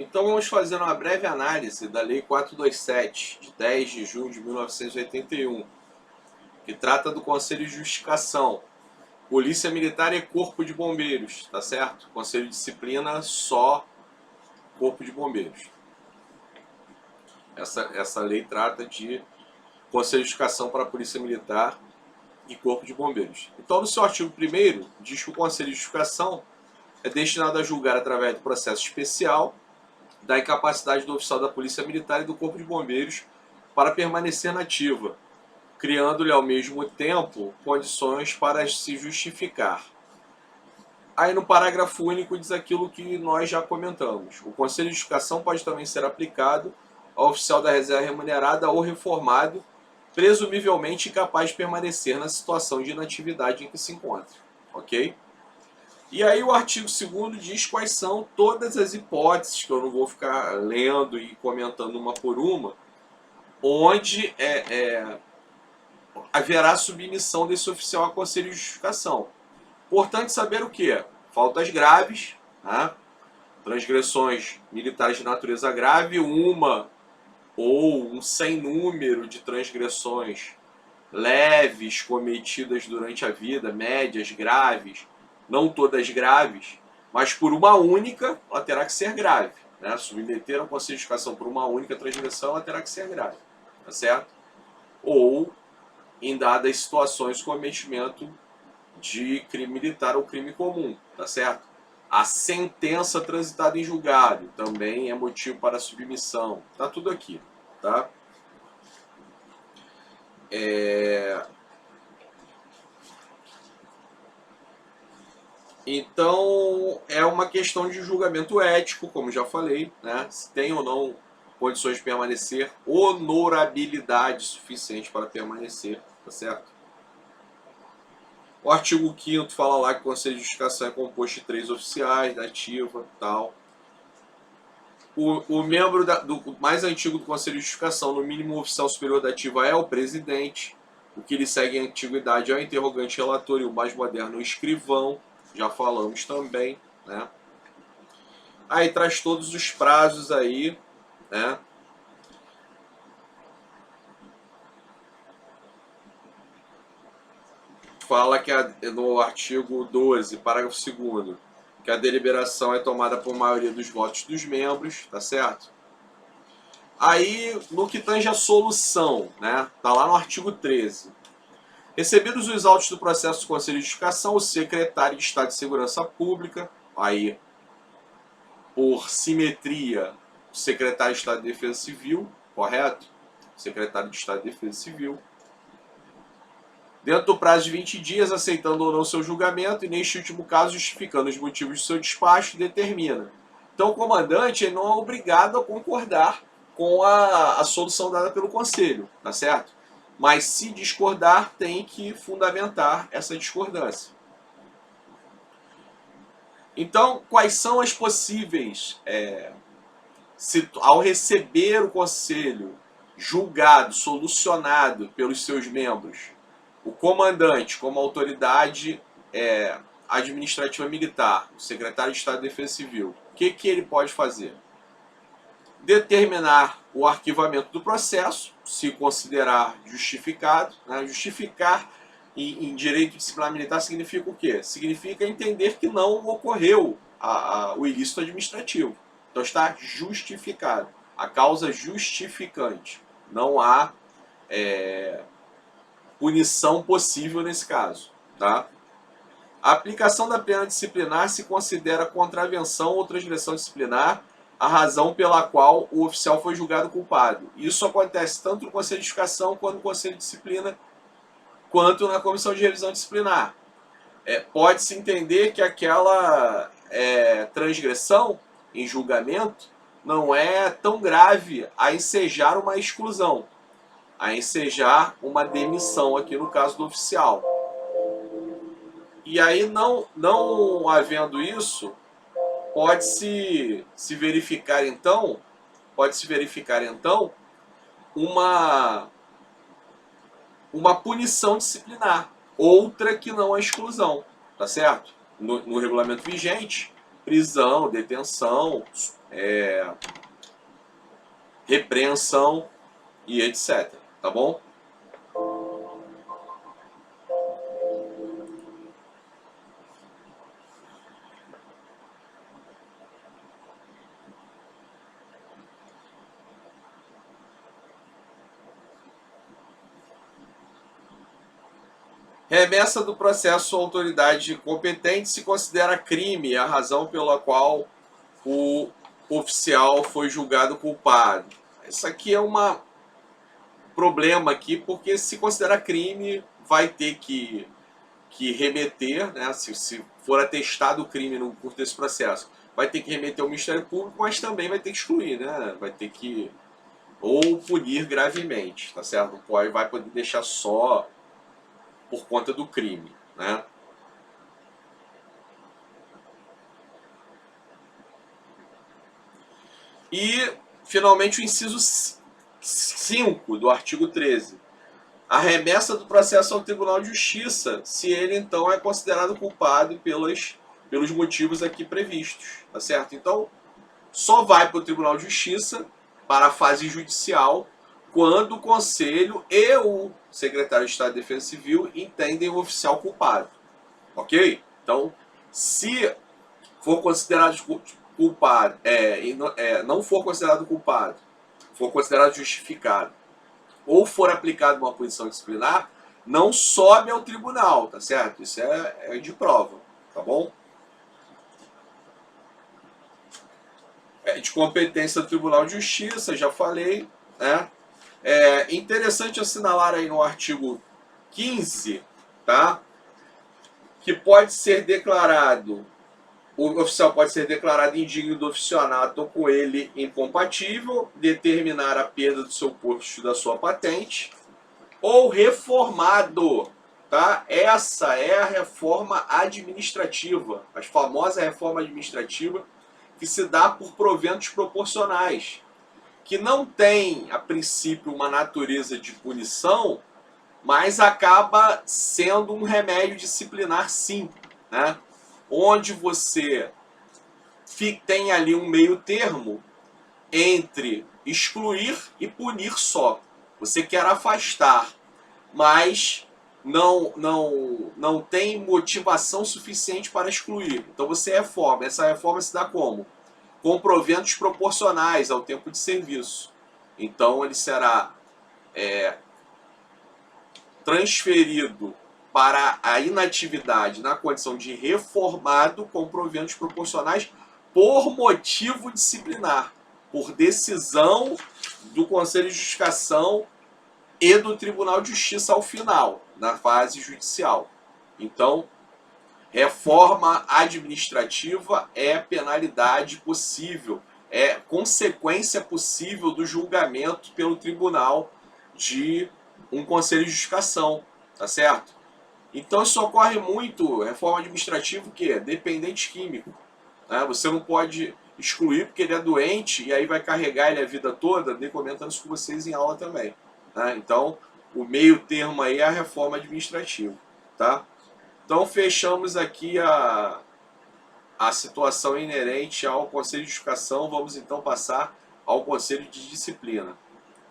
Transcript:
Então vamos fazer uma breve análise da Lei 427, de 10 de junho de 1981, que trata do Conselho de Justificação. Polícia Militar e Corpo de Bombeiros, tá certo? Conselho de Disciplina, só Corpo de Bombeiros. Essa lei trata de Conselho de Justificação para a Polícia Militar e Corpo de Bombeiros. Então, no seu artigo 1º, diz que o Conselho de Justificação é destinado a julgar através do processo especial da incapacidade do oficial da Polícia Militar e do Corpo de Bombeiros para permanecer na ativa, criando-lhe ao mesmo tempo condições para se justificar. Aí no parágrafo único diz aquilo que nós já comentamos. O Conselho de Justificação pode também ser aplicado ao oficial da reserva remunerada ou reformado, presumivelmente incapaz de permanecer na situação de inatividade em que se encontra. Ok? E aí o artigo 2º diz quais são todas as hipóteses, que eu não vou ficar lendo e comentando uma por uma, onde haverá submissão desse oficial a conselho de justificação. Importante saber o que? Faltas graves, né? Transgressões militares de natureza grave, uma ou um sem número de transgressões leves cometidas durante a vida, médias, graves, não todas graves, mas por uma única, ela terá que ser grave. Né? Submeter a conselho de justificação por uma única transgressão, ela terá que ser grave. Tá certo? Ou, em dadas situações, cometimento de crime militar ou crime comum. Tá certo? A sentença transitada em julgado também é motivo para submissão. Tá tudo aqui. Tá? Então, é uma questão de julgamento ético, como já falei, né? Se tem ou não condições de permanecer, honorabilidade suficiente para permanecer, tá certo? O artigo 5º fala lá que o Conselho de Justificação é composto de 3 oficiais, da ativa e tal. O membro do mais antigo do Conselho de Justificação, no mínimo oficial superior da ativa, é o presidente. O que lhe segue em antiguidade é o interrogante relator e o mais moderno, o escrivão. Já falamos também, né? Aí traz todos os prazos aí, né? Fala que no artigo 12, parágrafo 2º, que a deliberação é tomada por maioria dos votos dos membros, tá certo? Aí, no que tange a solução, né? Tá lá no artigo 13. Recebidos os autos do processo do Conselho de Justificação, o secretário de Estado de Segurança Pública, aí, por simetria, o secretário de Estado de Defesa Civil, correto? Secretário de Estado de Defesa Civil. Dentro do prazo de 20 dias, aceitando ou não seu julgamento, e neste último caso, justificando os motivos de seu despacho, determina. Então, o comandante não é obrigado a concordar com a solução dada pelo Conselho, tá certo? Mas, se discordar, tem que fundamentar essa discordância. Então, quais são as possíveis, ao receber o Conselho julgado, solucionado pelos seus membros, o comandante, como autoridade administrativa militar, o secretário de Estado de Defesa Civil, o que ele pode fazer? Determinar o arquivamento do processo, se considerar justificado. Né? Justificar em direito disciplinar militar significa o quê? Significa entender que não ocorreu o ilícito administrativo. Então está justificado. A causa justificante. Não há punição possível nesse caso. Tá? A aplicação da pena disciplinar se considera contravenção ou transgressão disciplinar a razão pela qual o oficial foi julgado culpado. Isso acontece tanto no Conselho de Justificação quanto no Conselho de Disciplina, quanto na Comissão de Revisão Disciplinar. Pode-se entender que aquela transgressão em julgamento não é tão grave a ensejar uma exclusão, a ensejar uma demissão, aqui no caso do oficial. E aí, não havendo isso, pode-se verificar então uma punição disciplinar, outra que não a exclusão, tá certo? No regulamento vigente, prisão, detenção, repreensão e etc. Tá bom? Remessa do processo à autoridade competente se considera crime a razão pela qual o oficial foi julgado culpado. Isso aqui é um problema aqui, porque se considerar crime, vai ter que remeter, né, se for atestado o crime no curso desse processo, vai ter que remeter ao Ministério Público, mas também vai ter que excluir, né, vai ter que ou punir gravemente, tá certo? Não vai poder deixar só por conta do crime, né? E, finalmente, o inciso 5 do artigo 13. A remessa do processo ao Tribunal de Justiça, se ele, então, é considerado culpado pelos motivos aqui previstos, tá certo? Então, só vai para o Tribunal de Justiça, para a fase judicial, quando o Conselho e o Secretário de Estado de Defesa Civil entendem o oficial culpado, ok? Então, se for considerado culpado, não for considerado culpado, for considerado justificado, ou for aplicada uma punição disciplinar, não sobe ao tribunal, tá certo? Isso é de prova, tá bom? É de competência do Tribunal de Justiça, já falei, né? É interessante assinalar aí no artigo 15, tá? Que pode ser declarado, o oficial pode ser declarado indigno do oficianato ou com ele incompatível, determinar a perda do seu posto da sua patente, ou reformado, tá? Essa é a reforma administrativa, a famosa reforma administrativa que se dá por proventos proporcionais, que não tem, a princípio, uma natureza de punição, mas acaba sendo um remédio disciplinar sim, né? Onde você tem ali um meio termo entre excluir e punir só. Você quer afastar, mas não tem motivação suficiente para excluir. Então você reforma. Essa reforma se dá como? Com proventos proporcionais ao tempo de serviço. Então ele será transferido para a inatividade na condição de reformado com proventos proporcionais por motivo disciplinar, por decisão do Conselho de Justificação e do Tribunal de Justiça ao final, na fase judicial. Então, reforma administrativa é penalidade possível, é consequência possível do julgamento pelo tribunal de um Conselho de Justificação, tá certo? Então isso ocorre muito, reforma administrativa, o quê? Dependente químico. Né? Você não pode excluir porque ele é doente e aí vai carregar ele a vida toda, andei comentando isso com vocês em aula também. Né? Então, o meio termo aí é a reforma administrativa, tá? Então fechamos aqui a situação inerente ao Conselho de Justificação, vamos então passar ao Conselho de Disciplina.